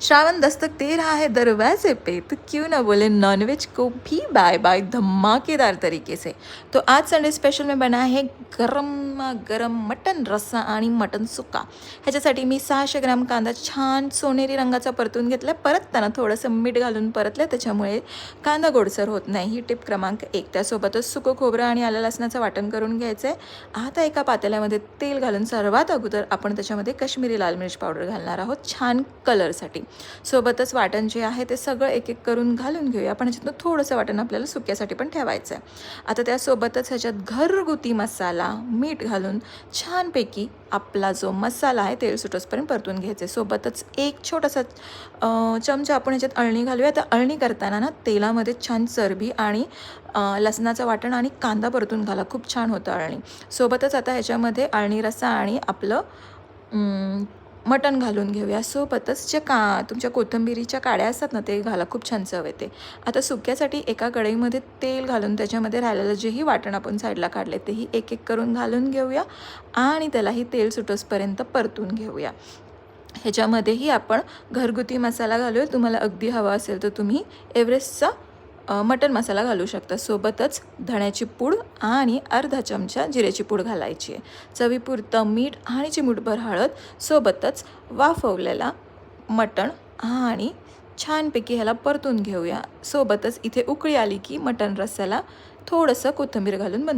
श्रावण दस्तक दे रहा है दरवाजे पे, तो क्यों ना बोले नॉनवेज को भी बाय बाय धमाकेदार तरीके से। तो आज संडे स्पेशल में बना है गरम गरम मटन रस्सा आणि मटन सुक्का। ह्याच्यासाठी मी 600 ग्राम कांदा छान सोनेरी रंगाचा परतून घेतला। परतताना थोडंसं मीठ घालून परतलं, त्याच्यामुळे कांदा गोडसर होत नाही। ही टिप क्रमांक 1। त्यासोबतच सुकं खोबरं आणि आलं लसणाचं वाटण करून घ्यायचं आहे। आता एका पातेल्यामध्ये तेल घालून सर्वात अगोदर आपण त्याच्यामध्ये काश्मीरी लाल मिर्च पावडर घालणार आहोत छान कलरसाठी। सोबतच वाटण जे आहे ते सगळं एक एक करून घालून घेऊया। आपण ह्याच्यातनं थोडंसं वाटण आपल्याला सुक्यासाठी पण ठेवायचं आहे। आता त्यासोबतच ह्याच्यात घरगुती मसाला मीठ घालून छानपैकी आपला जो मसाला आहे तेल सुटोसपर्यंत परतून घ्यायचे। सोबतच एक छोटासा चमचा आपण ह्याच्यात अळणी घालूया। तर अळणी करताना ना तेलामध्ये छान चरबी आणि लसणाचं वाटण आणि कांदा परतून घाला, खूप छान होतं अळणी। सोबतच आता ह्याच्यामध्ये अळणी रस्सा आणि आपलं मटण घालून घेऊया। सोबतच जे तुमच्या कोथिंबिरीच्या काड्या असतात ना ते घाला, खूप छान चव येते। आता सुक्यासाठी एका कढईमध्ये तेल घालून त्याच्यामध्ये राहिलेलं जेही वाटण आपण साईडला काढले तेही एक एक करून घालून घेऊया आणि त्यालाही तेल सुटोसपर्यंत परतून घेऊया। ह्याच्यामध्येही आपण घरगुती मसाला घालूया। तुम्हाला अगदी हवा असेल तर तुम्ही एव्हरेस्टचा मटन मसाला घालू शकता। सोबतच धण्याची पूड आणि अर्धा चमचा जिऱ्याची पूड घालायची आहे। चवीपुरतं मीठ आणि चिमूटभर हळद, सोबतच वाफवलेला मटण आणि छानपैकी ह्याला परतून घेऊया। सोबतच इथे उकळी आली की मटण रस्स्याला थोडंसं कोथिंबीर घालून बंद